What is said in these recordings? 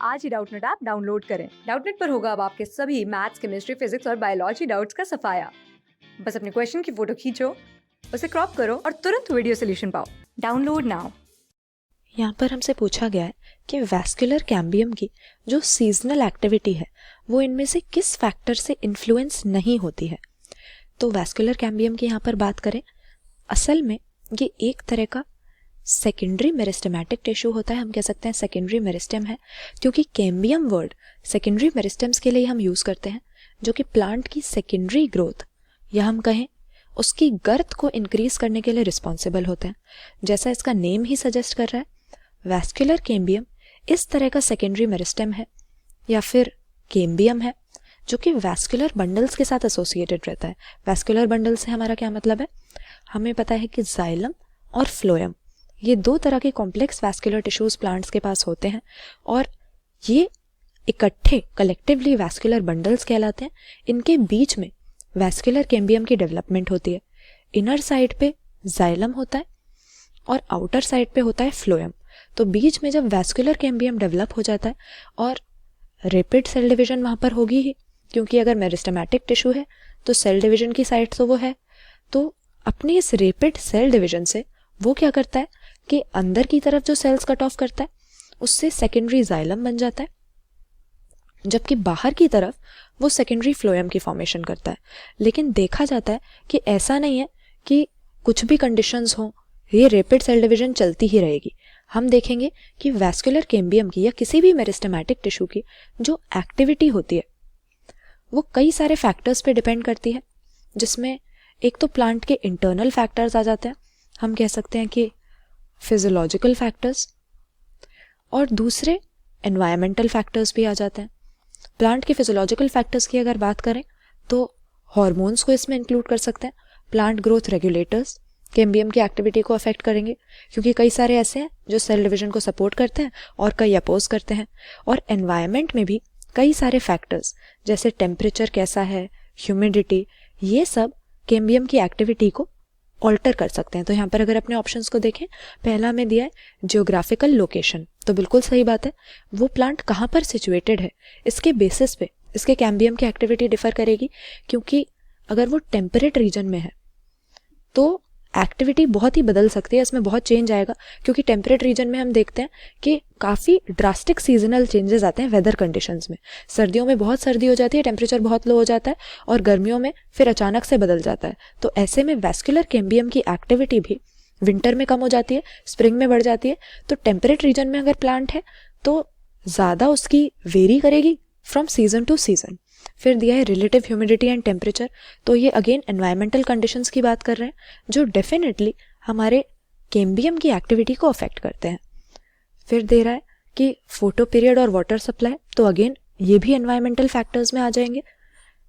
आज ही Doubtnut app download करें। Doubtnut पर होगा अब आपके सभी मैथ्स, केमिस्ट्री, फिजिक्स और बायोलॉजी डाउट्स का सफाया। बस अपने क्वेश्चन की फोटो खींचो, उसे क्रॉप करो और तुरंत वीडियो सोल्यूशन पाओ। Download now. यहाँ पर हमसे पूछा गया है कि वैस्कुलर कैम्बियम की जो सीजनल एक्टिविटी है वो इनमें से किस फैक्टर से इन्फ्लुएंस नहीं होती है। तो वैस्कुलर कैम्बियम की यहाँ पर बात करें, असल में ये एक तरह का सेकेंडरी मेरिस्टेमेटिक टिश्यू होता है। हम कह सकते हैं सेकेंडरी मेरिस्टेम है, क्योंकि कैम्बियम वर्ड सेकेंडरी मेरिस्टेम्स के लिए हम यूज़ करते हैं, जो कि प्लांट की सेकेंडरी ग्रोथ या हम कहें उसकी गर्थ को इंक्रीज करने के लिए रिस्पॉन्सिबल होते हैं। जैसा इसका नेम ही सजेस्ट कर रहा है, वैस्कुलर कैम्बियम इस तरह का सेकेंडरी मेरिस्टेम है या फिर कैम्बियम है जो कि वैस्कुलर बंडल्स के साथ एसोसिएटेड रहता है। वैस्कुलर बंडल से हमारा क्या मतलब है, हमें पता है कि जाइलम और फ्लोएम ये दो तरह के कॉम्प्लेक्स वैस्कुलर टिश्यूज प्लांट्स के पास होते हैं और ये इकट्ठे कलेक्टिवली वैस्कुलर बंडल्स कहलाते हैं। इनके बीच में वैस्कुलर कैम्बियम की डेवलपमेंट होती है। इनर साइड पे जाइलम होता है और आउटर साइड पे होता है फ्लोएम। तो बीच में जब वैस्कुलर कैम्बियम डेवलप हो जाता है और रैपिड सेल डिवीजन वहाँ पर होगी ही, क्योंकि अगर मेरिस्टेमेटिक टिश्यू है तो सेल डिवीजन की साइड तो वो है। तो अपनी इस रैपिड सेल डिवीजन से वो क्या करता है कि अंदर की तरफ जो सेल्स कट ऑफ करता है उससे सेकेंडरी जाइलम बन जाता है, जबकि बाहर की तरफ वो सेकेंडरी फ्लोएम की फॉर्मेशन करता है। लेकिन देखा जाता है कि ऐसा नहीं है कि कुछ भी कंडीशंस हो ये रैपिड सेल डिवीजन चलती ही रहेगी। हम देखेंगे कि वैस्कुलर कैम्बियम की या किसी भी मेरिस्टेमेटिक टिश्यू की जो एक्टिविटी होती है वो कई सारे फैक्टर्स पे डिपेंड करती है, जिसमें एक तो प्लांट के इंटरनल फैक्टर्स आ जाते हैं, हम कह सकते हैं कि फिजियोलॉजिकल फैक्टर्स, और दूसरे एनवायरमेंटल फैक्टर्स भी आ जाते हैं। प्लांट के फिजियोलॉजिकल फैक्टर्स की अगर बात करें तो हॉर्मोन्स को इसमें इंक्लूड कर सकते हैं। प्लांट ग्रोथ रेगुलेटर्स कैम्बियम की एक्टिविटी को अफेक्ट करेंगे, क्योंकि कई सारे ऐसे हैं जो सेल डिवीजन को सपोर्ट करते हैं और कई अपोज करते हैं। और एनवायरमेंट में भी कई सारे फैक्टर्स जैसे टेम्परेचर कैसा है, ह्यूमिडिटी, ये सब कैम्बियम की एक्टिविटी को ऑल्टर कर सकते हैं। तो यहाँ पर अगर अपने ऑप्शंस को देखें, पहला हमें दिया है जियोग्राफिकल लोकेशन, तो बिल्कुल सही बात है। वो प्लांट कहाँ पर सिचुएटेड है इसके बेसिस पे इसके कैम्बियम की एक्टिविटी डिफर करेगी, क्योंकि अगर वो टेम्परेट रीजन में है तो एक्टिविटी बहुत ही बदल सकती है, इसमें बहुत चेंज आएगा। क्योंकि टेम्परेट रीजन में हम देखते हैं कि काफ़ी ड्रास्टिक सीजनल चेंजेस आते हैं वेदर कंडीशंस में। सर्दियों में बहुत सर्दी हो जाती है, टेम्परेचर बहुत लो हो जाता है, और गर्मियों में फिर अचानक से बदल जाता है। तो ऐसे में वैस्कुलर कैम्बियम की एक्टिविटी भी विंटर में कम हो जाती है, स्प्रिंग में बढ़ जाती है। तो टेम्परेट रीजन में अगर प्लांट है तो ज़्यादा उसकी वेरी करेगी फ्रॉम सीजन टू सीजन। फिर दिया है रिलेटिव ह्यूमिडिटी एंड टेम्परेचर, तो ये अगेन एनवायरमेंटल कंडीशंस की बात कर रहे हैं जो डेफिनेटली हमारे कैम्बियम की एक्टिविटी को अफेक्ट करते हैं। फिर दे रहा है कि फोटो पीरियड और वाटर सप्लाई, तो अगेन ये भी एनवायरमेंटल फैक्टर्स में आ जाएंगे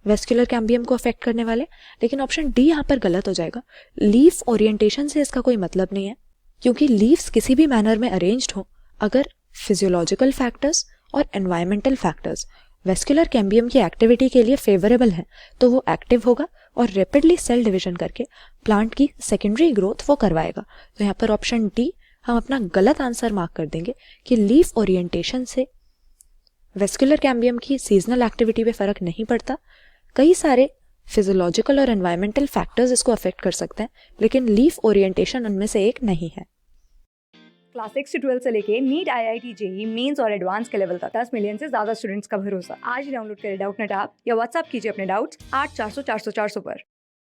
वैस्कुलर कैम्बियम को अफेक्ट करने वाले। लेकिन ऑप्शन डी यहाँ पर गलत हो जाएगा। लीफ ओरिएंटेशन से इसका कोई मतलब नहीं है, क्योंकि लीव्स किसी भी मैनर में अरेंज्ड हो, अगर फिजियोलॉजिकल फैक्टर्स और एनवायरमेंटल फैक्टर्स वैस्कुलर कैम्बियम की एक्टिविटी के लिए फेवरेबल हैं तो वो एक्टिव होगा और रैपिडली सेल डिवीजन करके प्लांट की सेकेंडरी ग्रोथ वो करवाएगा। तो यहाँ पर ऑप्शन डी हम अपना गलत आंसर मार्क कर देंगे कि लीफ ओरिएंटेशन से वैस्कुलर कैम्बियम की सीजनल एक्टिविटी पे फर्क नहीं पड़ता। कई सारे फिजियोलॉजिकल और एनवायरमेंटल फैक्टर्स इसको अफेक्ट कर सकते हैं, लेकिन लीफ ओरिएंटेशन उनमें से एक नहीं है। क्लास 6 से 12 से लेके नीट, IIT, जेई मेंस और एडवांस के लेवल तक 10 मिलियन से ज्यादा स्टूडेंट्स का भरोसा। आज ही डाउनलोड करें डाउटनेट ऐप या व्हाट्सएप कीजिए अपने डाउट्स 8400 400 400 पर।